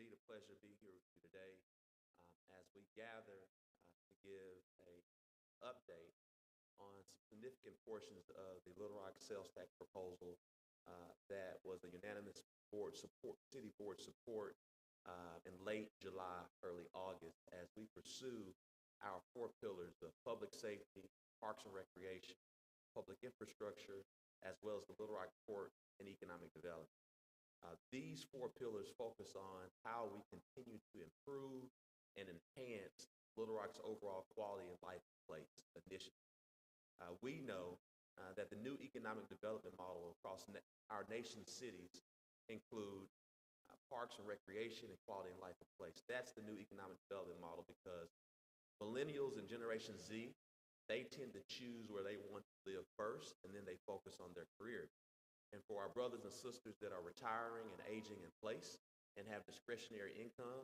indeed a pleasure to be here with you today as we gather to give a update on some significant portions of the Little Rock sales tax proposal that was a unanimous city board support in late July, early August, as we pursue our four pillars of public safety, parks and recreation, public infrastructure, as well as the Little Rock port and economic development. These four pillars focus on how we continue to improve and enhance Little Rock's overall quality of life place initiative. We know that the new economic development model across our nation's cities include parks and recreation and quality of life and place. That's the new economic development model because millennials and Generation Z, they tend to choose where they want to live first, and then they focus on their career. And for our brothers and sisters that are retiring and aging in place and have discretionary income,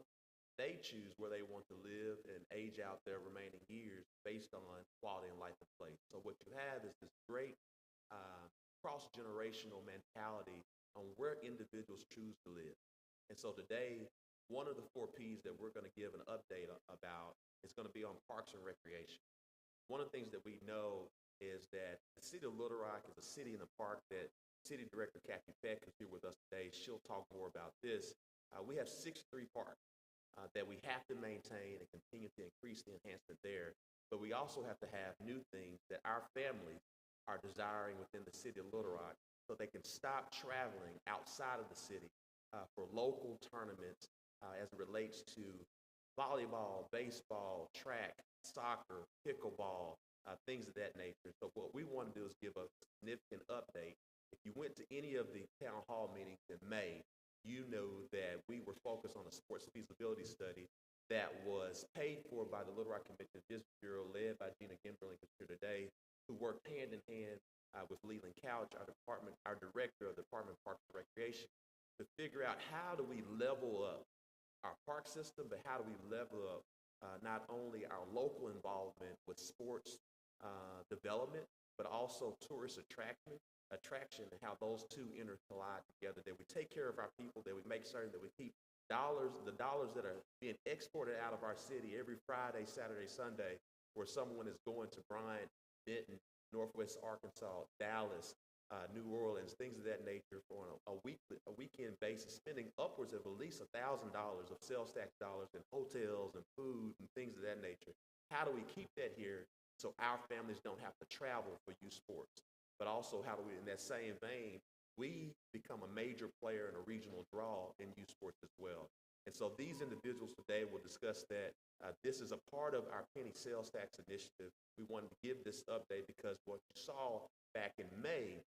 they choose where they want to live and age out their remaining years based on quality of life and place. So what you have is this great cross-generational mentality on where individuals choose to live. And so today, one of the four P's that we're going to give an update about is going to be on parks and recreation. One of the things that we know is that the city of Little Rock is a city in a park that City Director Kathy Peck is here with us today. She'll talk more about this. We have 63 parks that we have to maintain and continue to increase the enhancement there. But we also have to have new things that our families are desiring within the city of Little Rock so they can stop traveling outside of the city for local tournaments as it relates to volleyball, baseball, track, soccer, pickleball, things of that nature. So what we want to do is give a significant update. If you went to any of the town hall meetings in May, you know that we were focused on a sports feasibility study that was paid for by the Little Rock Convention District Bureau, led by Gina Gimberling, who's here today, who worked hand in hand with Leland Couch, our director of the Department of Parks and Recreation, to figure out how do we level up our park system, but how do we level up not only our local involvement with sports development, but also tourist attraction and how those two intercollide together, that we take care of our people, that we make certain that we keep the dollars that are being exported out of our city every Friday, Saturday, Sunday, where someone is going to Bryant, Denton, Northwest Arkansas, Dallas, New Orleans, things of that nature for a weekend basis, spending upwards of at least $1,000 of sales tax dollars in hotels and food and things of that nature. How do we keep that here so our families don't have to travel for youth sports? But also, how do we, in that same vein, we become a major player and a regional draw in youth sports as well. And so these individuals today will discuss that. This is a part of our penny sales tax initiative. We wanted to give this update because what you saw back in May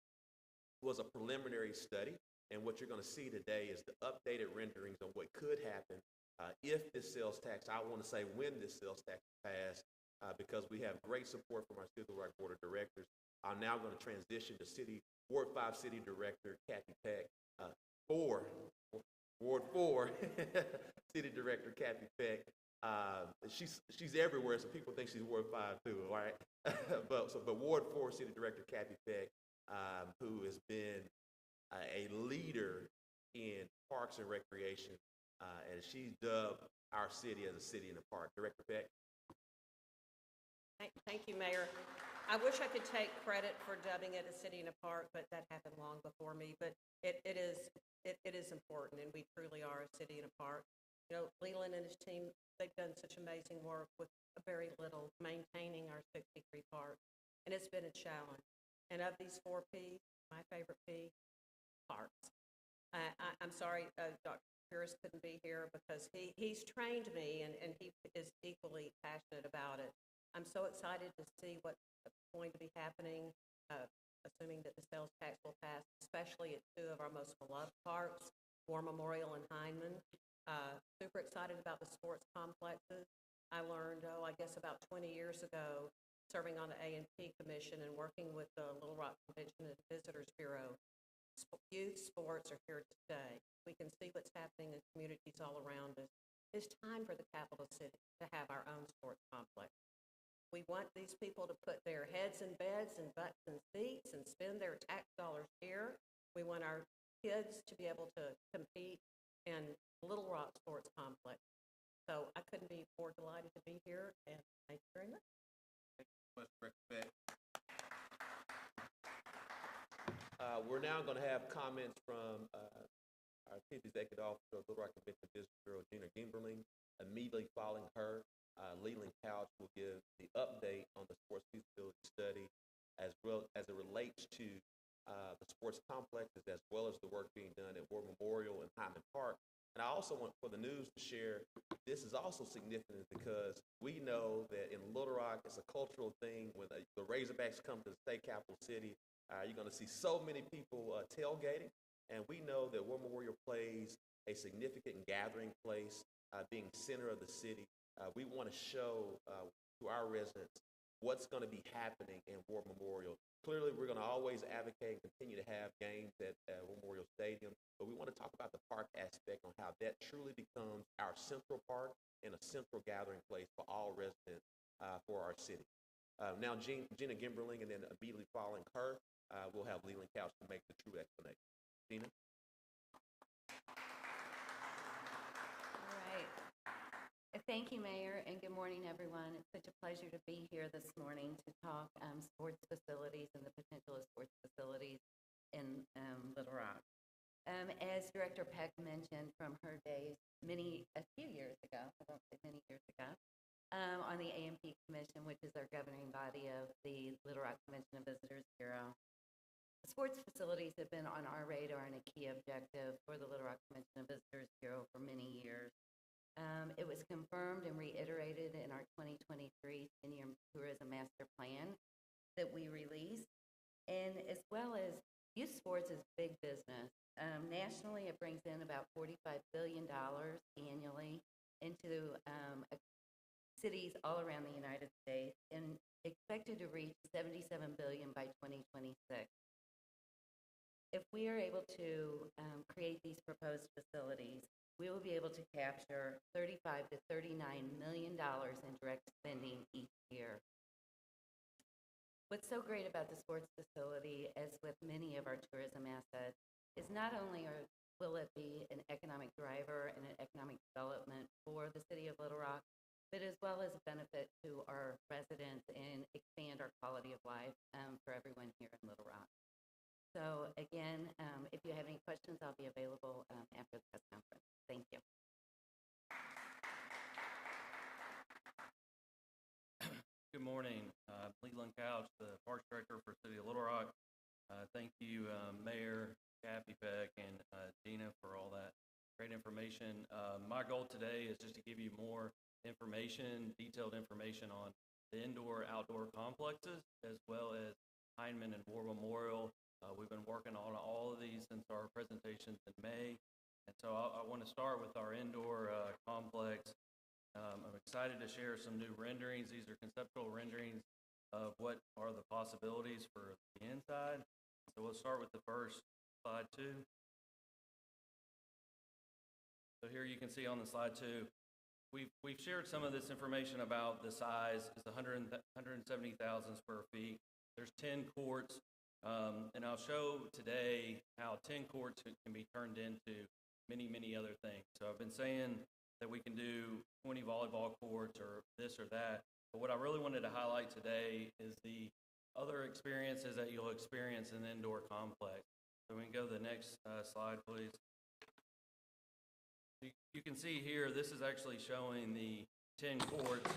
was a preliminary study. And what you're going to see today is the updated renderings on what could happen if this sales tax, I want to say when this sales tax is passed, because we have great support from our City of Little Rock Board of Directors. I'm now going to transition to Ward 5 City Director Kathy Peck, Ward 4 City Director Kathy Peck. She's everywhere, so people think she's Ward 5 too, all right? but Ward 4 City Director Kathy Peck, who has been a leader in parks and recreation, and she's dubbed our city as a city in a park. Director Peck. Thank you, Mayor. I wish I could take credit for dubbing it a city in a park, but that happened long before me. But it is important, and we truly are a city in a park. You know, Leland and his team, they've done such amazing work with very little, maintaining our 63 parks, and it's been a challenge. And of these four P's, my favorite P, parks. I'm sorry, Dr. Pierce couldn't be here because he's trained me, and he is equally passionate about it. I'm so excited to see what's going to be happening, assuming that the sales tax will pass, especially at two of our most beloved parks, War Memorial and Heineman. Super excited about the sports complexes. I learned, I guess about 20 years ago, serving on the A&P Commission and working with the Little Rock Convention and Visitors Bureau. Youth sports are here to stay. We can see what's happening in communities all around us. It's time for the capital city to have our own sports complex. We want these people to put their heads in beds and butts in seats and spend their tax dollars here. We want our kids to be able to compete and Little Rock Sports Complex. So I couldn't be more delighted to be here, and thank you very much. Much respect. We're now going to have comments from our Chief Executive Officer of Little Rock Convention Business Bureau, Gina Gimberling. Immediately following her, Leland Couch will give the update on the sports feasibility study as well as it relates to the sports complexes as well as the work being done at War Memorial and Hyman Park. And I also want for the news to share, this is also significant because we know that in Little Rock, it's a cultural thing. When the Razorbacks come to the state capital city, you're going to see so many people tailgating. And we know that War Memorial plays a significant gathering place, being center of the city. We want to show to our residents what's going to be happening in War Memorial. Clearly, we're going to always advocate and continue to have games at Memorial Stadium, but we want to talk about the park aspect on how that truly becomes our central park and a central gathering place for all residents for our city. Now, Gina Gimberling, and then immediately following her, we'll have Leland Couch to make the true explanation. Gina? Thank you, Mayor, and good morning, everyone. It's such a pleasure to be here this morning to talk sports facilities and the potential of sports facilities in Little Rock. As Director Peck mentioned from her days a few years ago, I won't say many years ago, on the AMP Commission, which is our governing body of the Little Rock Convention and Visitors Bureau. Sports facilities have been on our radar and a key objective for the Little Rock Convention and Visitors Bureau for many years. It was confirmed and reiterated in our 2023 Senior Tourism Master Plan that we released, and as well as youth sports is big business. Nationally, it brings in about $45 billion annually into cities all around the United States, and expected to reach $77 billion by 2026. If we are able to create these proposed facilities, we will be able to capture $35 to $39 million in direct spending each year. What's so great about the sports facility, as with many of our tourism assets, is not only will it be an economic driver and an economic development for the city of Little Rock, but as well as a benefit to our residents and expand our quality of life for everyone here in Little Rock. So again, if you have any questions, I'll be available after the press conference. Thank you. Good morning. Leland Couch, the Parks Director for City of Little Rock. Thank you, Mayor Kathy Peck and Gina for all that great information. My goal today is just to give you more information, detailed information on the indoor-outdoor complexes, as well as Heineman and War Memorial. We've been working on all of these since our presentations in May. And so I want to start with our indoor complex. I'm excited to share some new renderings. These are conceptual renderings of what are the possibilities for the inside. So we'll start with the first slide 2. So here you can see on the slide 2, we've shared some of this information about the size. It's 170,000 square feet. There's 10 courts, and I'll show today how 10 courts can be turned into many, many other things. So I've been saying that we can do 20 volleyball courts or this or that, but what I really wanted to highlight today is the other experiences that you'll experience in the indoor complex. So we can go to the next slide, please. You can see here, this is actually showing the 10 courts,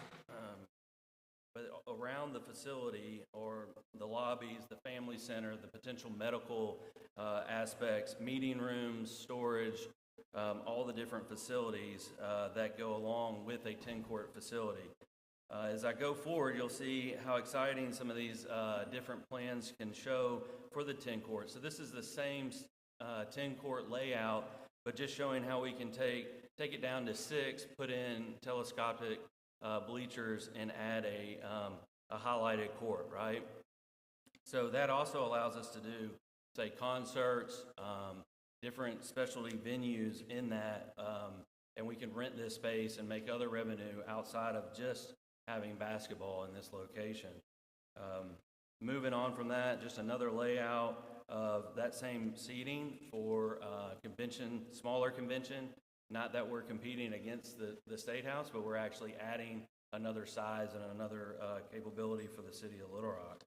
but around the facility or the lobbies, the family center, the potential medical aspects, meeting rooms, storage, all the different facilities that go along with a 10-court facility. As I go forward, you'll see how exciting some of these different plans can show for the 10 courts. So this is the same 10-court layout, but just showing how we can take it down to 6, put in telescopic bleachers, and add a highlighted court, right? So that also allows us to do, say, concerts, different specialty venues in that, and we can rent this space and make other revenue outside of just having basketball in this location. Moving on from that, just another layout. of that same seating for convention, smaller convention. Not that we're competing against the State House, but we're actually adding another size and another capability for the city of Little Rock.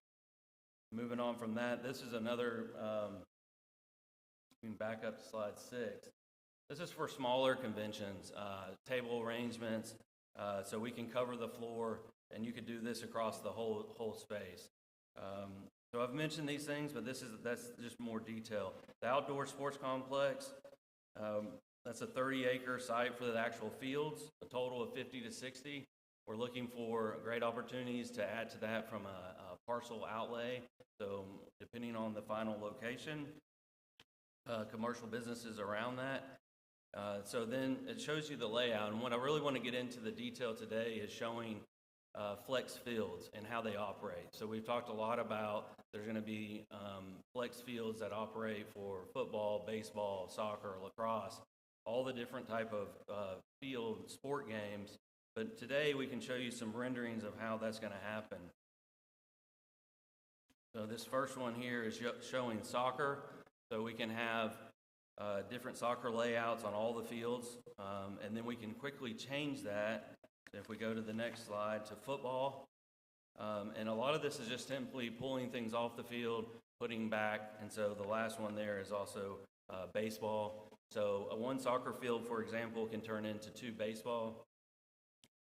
Moving on from that, this is another, we can back up to slide 6. This is for smaller conventions, table arrangements, so we can cover the floor, and you could do this across the whole space. So I've mentioned these things, but that's just more detail. The outdoor sports complex, that's a 30-acre site for the actual fields, a total of 50 to 60. We're looking for great opportunities to add to that from a parcel outlay. So depending on the final location, commercial businesses around that. So then it shows you the layout. And what I really want to get into the detail today is showing flex fields and how they operate. So we've talked a lot about there's going to be flex fields that operate for football, baseball, soccer, lacrosse, all the different type of field sport games. But today we can show you some renderings of how that's going to happen. So this first one here is showing soccer. So we can have different soccer layouts on all the fields, and then we can quickly change that if we go to the next slide to football. And a lot of this is just simply pulling things off the field, putting back, and so the last one there is also baseball. So one soccer field, for example, can turn into 2 baseball,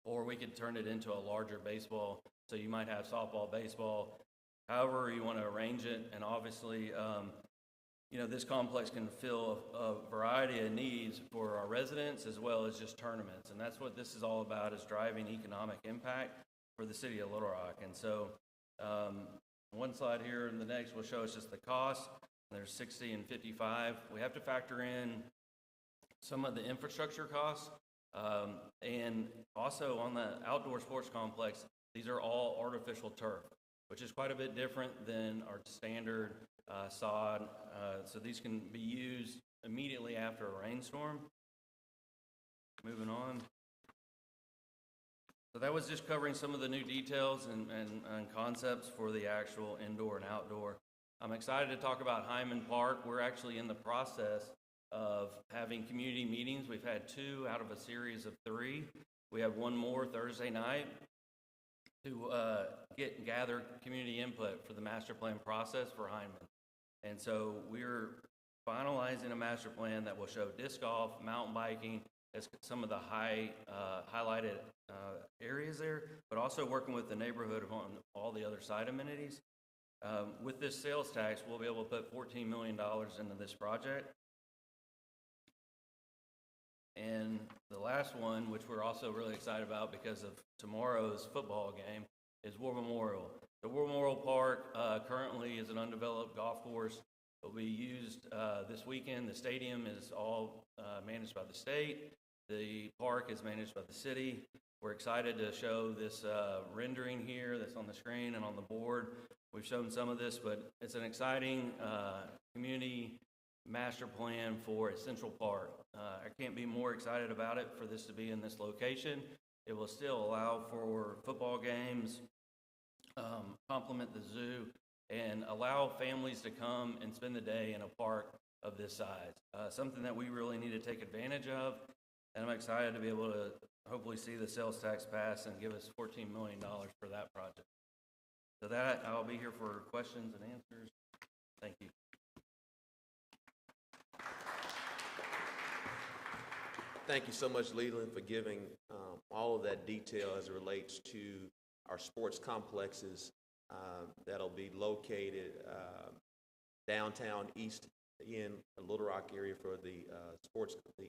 or we could turn it into a larger baseball. So you might have softball, baseball, however you want to arrange it. And obviously, you know, this complex can fill a variety of needs for our residents as well as just tournaments. And that's what this is all about, is driving economic impact for the city of Little Rock. And so one slide here and the next will show us just the cost. There's 60 and 55. We have to factor in some of the infrastructure costs. And also on the outdoor sports complex, these are all artificial turf, which is quite a bit different than our standard sod. So these can be used immediately after a rainstorm. Moving on. So that was just covering some of the new details and concepts for the actual indoor and outdoor. I'm excited to talk about Hyman Park. We're actually in the process of having community meetings. We've had 2 out of a series of 3. We have one more Thursday night to gather community input for the master plan process for Hyman. And so we're finalizing a master plan that will show disc golf, mountain biking as some of the highlighted areas there, but also working with the neighborhood on all the other side amenities. With this sales tax, we'll be able to put $14 million into this project. And the last one, which we're also really excited about because of tomorrow's football game, is War Memorial. The War Memorial Park currently is an undeveloped golf course. It will be used this weekend. The stadium is all managed by the state. The park is managed by the city. We're excited to show this rendering here that's on the screen and on the board. We've shown some of this, but it's an exciting community master plan for a Central Park. I can't be more excited about it for this to be in this location. It will still allow for football games, complement the zoo, and allow families to come and spend the day in a park of this size. Something that we really need to take advantage of, and I'm excited to be able to hopefully see the sales tax pass and give us $14 million for that project. So that, I'll be here for questions and answers. Thank you. Thank you so much, Leland, for giving all of that detail as it relates to our sports complexes that'll be located downtown East in the Little Rock area for the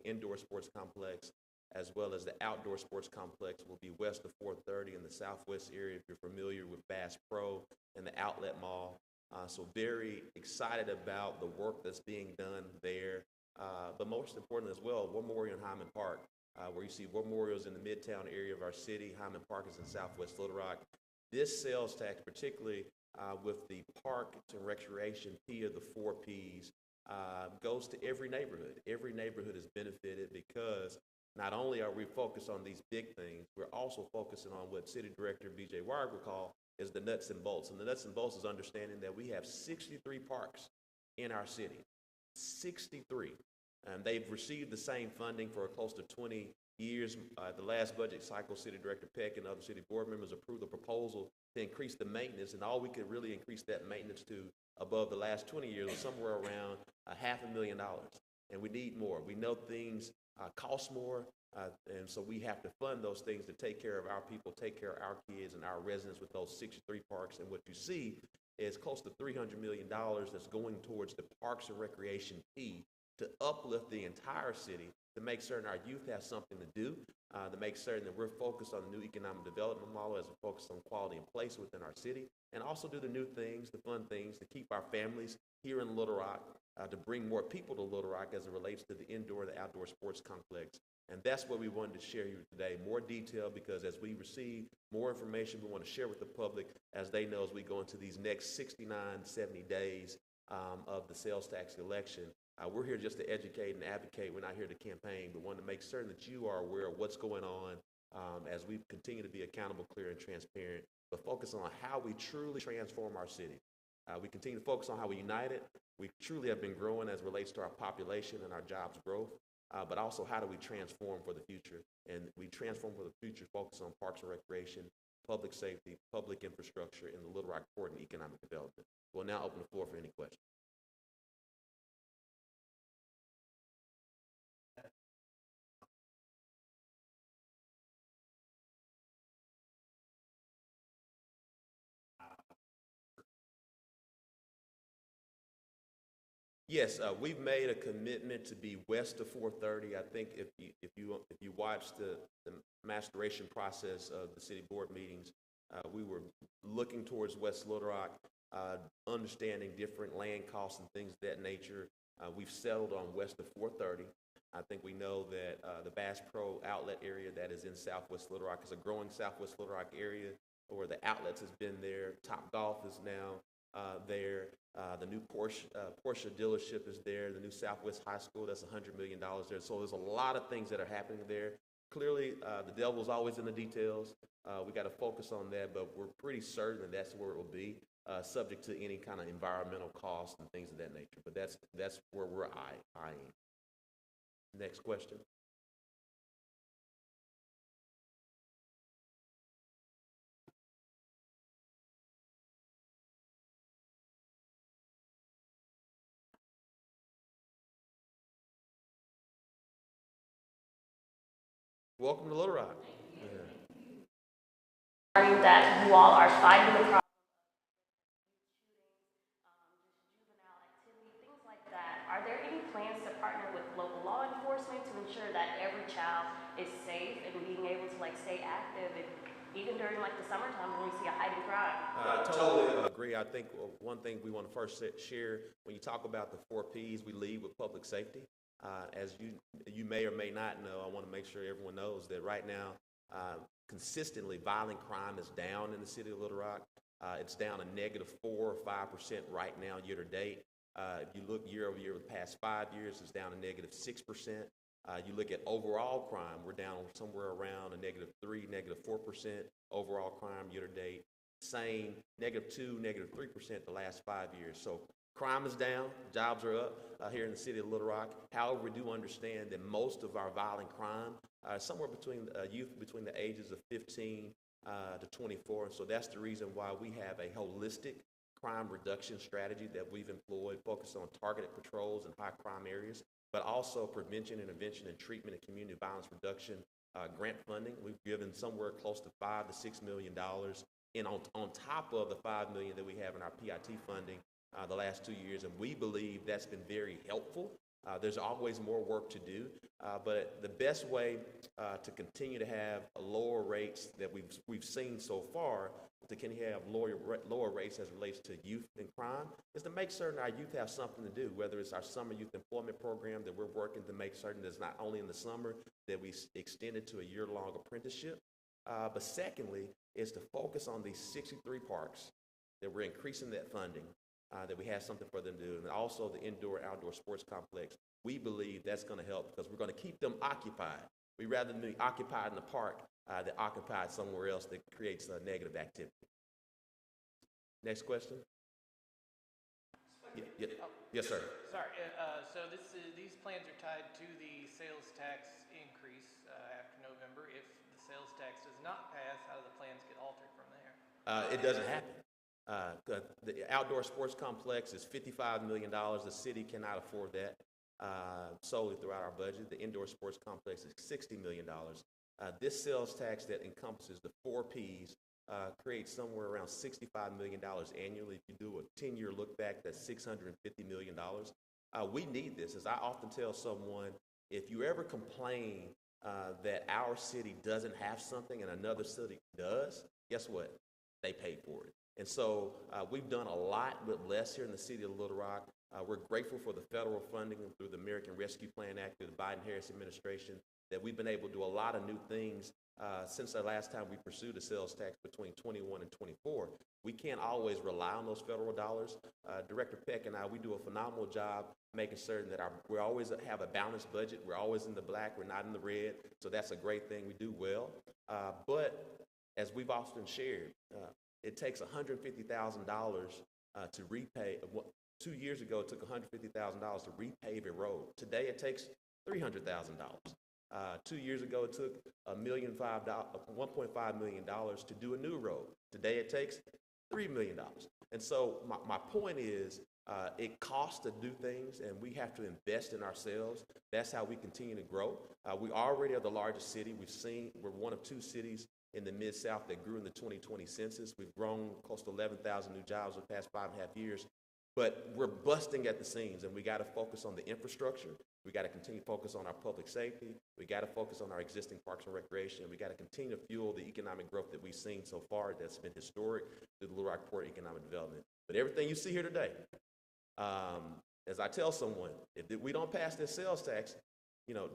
indoor sports complex, as well as the outdoor sports complex will be west of 430 in the southwest area, if you're familiar with Bass Pro and the Outlet Mall. So very excited about the work that's being done there. But most important as well, War Memorial and Hyman Park, where you see War Memorial's in the Midtown area of our city. Hyman Park is in southwest Little Rock. This sales tax, particularly with the park and recreation P of the 4 Ps, goes to every neighborhood. Every neighborhood is benefited because not only are we focused on these big things, we're also focusing on what City Director B.J. Ward would call is the nuts and bolts. And the nuts and bolts is understanding that we have 63 parks in our city. 63. They've received the same funding for close to 20 years. The last budget cycle, City Director Peck and other city board members approved a proposal to increase the maintenance, and all we could really increase that maintenance to above the last 20 years was somewhere around $500,000. And we need more. We know things cost more, and so we have to fund those things to take care of our people, take care of our kids and our residents with those 63 parks. And what you see is close to $300 million that's going towards the Parks and Recreation fee to uplift the entire city, to make certain our youth have something to do, to make certain that we're focused on the new economic development model as we focus on quality and place within our city, and also do the new things, the fun things, to keep our families here in Little Rock, to bring more people to Little Rock as it relates to the indoor and the outdoor sports complex. And that's what we wanted to share here today, more detail, because as we receive more information, we want to share with the public as they know as we go into these next 69, 70 days of the sales tax election. We're here just to educate and advocate. We're not here to campaign, but want to make certain that you are aware of what's going on as we continue to be accountable, clear, and transparent, but focus on how we truly transform our city. We continue to focus on how we unite it. We truly have been growing as it relates to our population and our jobs growth, but also how do we transform for the future? And we transform for the future, focus on parks and recreation, public safety, public infrastructure, and the Little Rock Port and economic development. We'll now open the floor for any questions. Yes, we've made a commitment to be west of 430. I think if you watch the masteration process of the city board meetings, we were looking towards West Little Rock, understanding different land costs and things of that nature. We've settled on west of 430. I think we know that the Bass Pro outlet area that is in Southwest Little Rock is a growing Southwest Little Rock area where the outlets has been there. Top Golf is now there. The new Porsche dealership is there. The new Southwest High School, that's $100 million there. So there's a lot of things that are happening there. Clearly, the devil's always in the details. We got to focus on that, but we're pretty certain that that's where it will be, subject to any kind of environmental costs and things of that nature. But that's where we're eyeing. Next question. Welcome to Little Rock. That you all are fighting the problem of juvenile activity, things like that. Are there any plans to partner with local law enforcement to ensure that every child is safe and being able to stay active, and even during the summertime when we see a heightened crime? I totally agree. I think one thing we want to first share, when you talk about the 4 Ps, we lead with public safety. As you may or may not know, I want to make sure everyone knows that right now, consistently, violent crime is down in the city of Little Rock. It's down a -4 or 5% right now, year to date. If you look year over year, the past 5 years, it's down a -6%. You look at overall crime, we're down somewhere around a -3, -4% overall crime year to date. Same, -2, -3% the last 5 years. So crime is down, jobs are up here in the city of Little Rock. However, we do understand that most of our violent crime somewhere between youth between the ages of 15 to 24. And so that's the reason why we have a holistic crime reduction strategy that we've employed, focused on targeted patrols in high crime areas, but also prevention, intervention, and treatment and community violence reduction grant funding. We've given somewhere close to $5 to $6 million, and on top of the $5 million that we have in our PIT funding the last 2 years, and we believe that's been very helpful. There's always more work to do, but the best way to continue to have lower rates that we've seen so far, to continue to have lower rates as it relates to youth and crime, is to make certain our youth have something to do, whether it's our summer youth employment program that we're working to make certain that it's not only in the summer, that we extend it to a year-long apprenticeship, but secondly, is to focus on these 63 parks, that we're increasing that funding, that we have something for them to do, and also the indoor-outdoor sports complex. We believe that's going to help because we're going to keep them occupied. We'd rather than be occupied in the park than occupied somewhere else that creates a negative activity. Next question? Yeah. Yes, sir. Sorry, these plans are tied to the sales tax increase after November. If the sales tax does not pass, how do the plans get altered from there? It doesn't happen. The outdoor sports complex is $55 million. The city cannot afford that solely throughout our budget. The indoor sports complex is $60 million. This sales tax that encompasses the 4 Ps creates somewhere around $65 million annually. If you do a 10-year look back, that's $650 million. We need this. As I often tell someone, if you ever complain that our city doesn't have something and another city does, guess what? They paid for it. And so we've done a lot with less here in the city of Little Rock. We're grateful for the federal funding through the American Rescue Plan Act, through the Biden-Harris administration, that we've been able to do a lot of new things since the last time we pursued a sales tax between 21 and 24. We can't always rely on those federal dollars. Director Peck and I, we do a phenomenal job making certain that we always have a balanced budget. We're always in the black. We're not in the red. So that's a great thing. We do well. But as we've often shared, it takes $150,000 to repay. 2 years ago, it took $150,000 to repave a road. Today, it takes $300,000. 2 years ago, it took $1.5 million to do a new road. Today, it takes $3 million. And so my point is, it costs to do things, and we have to invest in ourselves. That's how we continue to grow. We already are the largest city. We're one of 2 cities in the Mid-South that grew in the 2020 census. We've grown close to 11,000 new jobs in the past 5.5 years. But we're busting at the seams, and we got to focus on the infrastructure. We got to continue to focus on our public safety. We got to focus on our existing parks and recreation. We got to continue to fuel the economic growth that we've seen so far that's been historic through the Little Rock Port Economic Development. But everything you see here today, as I tell someone, if we don't pass this sales tax,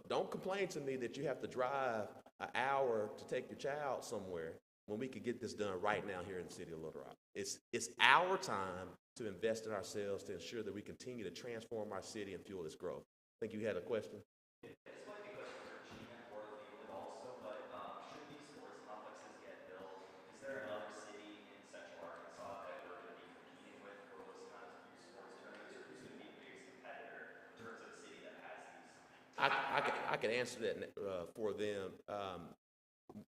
don't complain to me that you have to drive an hour to take your child somewhere when we could get this done right now here in the city of Little Rock. It's our time to invest in ourselves to ensure that we continue to transform our city and fuel its growth. I think you had a question. This might be a question for Gina or Leland also, but should these sports complexes get built, is there another city in central Arkansas that we're going to be competing with for those kind of sports tournaments, or who's going to be the biggest competitor in terms of a city that has these? I can answer that for them.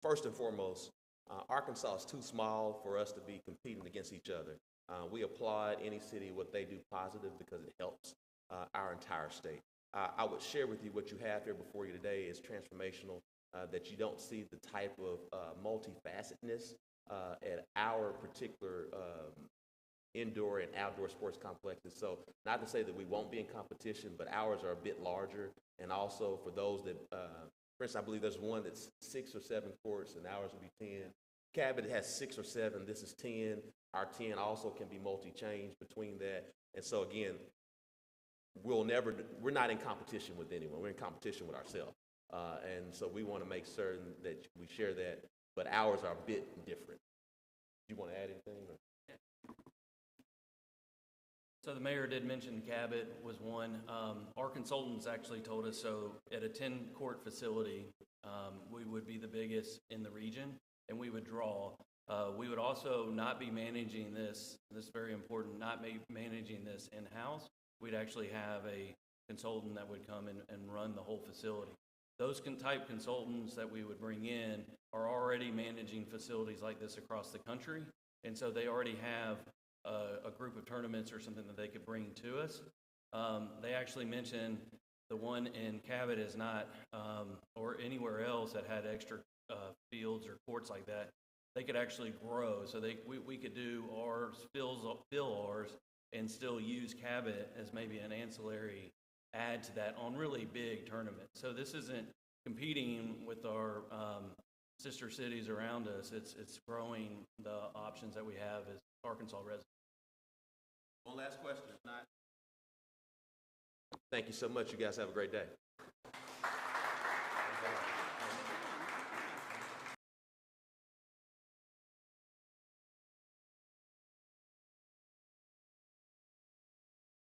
First and foremost, Arkansas is too small for us to be competing against each other. We applaud any city what they do positive because it helps our entire state. I would share with you what you have here before you today is transformational, that you don't see the type of multifacetedness at our particular indoor and outdoor sports complexes. So not to say that we won't be in competition, but ours are a bit larger. And also for those that, for instance, I believe there's one that's 6 or 7 courts and ours will be 10. Cabot has 6 or 7, this is 10. Our 10 also can be multi-change between that. And so again, we're not in competition with anyone. We're in competition with ourselves. And so we want to make certain that we share that, but ours are a bit different. Do you want to add anything? Or? So the mayor did mention Cabot was one. Our consultants actually told us, so at a 10-court facility, we would be the biggest in the region, and we would draw. We would also not be managing this is very important, not managing this in-house. We'd actually have a consultant that would come and run the whole facility. Those type consultants that we would bring in are already managing facilities like this across the country, and so they already have a group of tournaments or something that they could bring to us. They actually mentioned the one in Cabot is not, or anywhere else that had extra fields or courts like that, they could actually grow. So we could do ours, fill ours, and still use Cabot as maybe an ancillary add to that on really big tournaments. So this isn't competing with our sister cities around us. It's growing the options that we have as Arkansas residents. One last question. Thank you so much. You guys have a great day.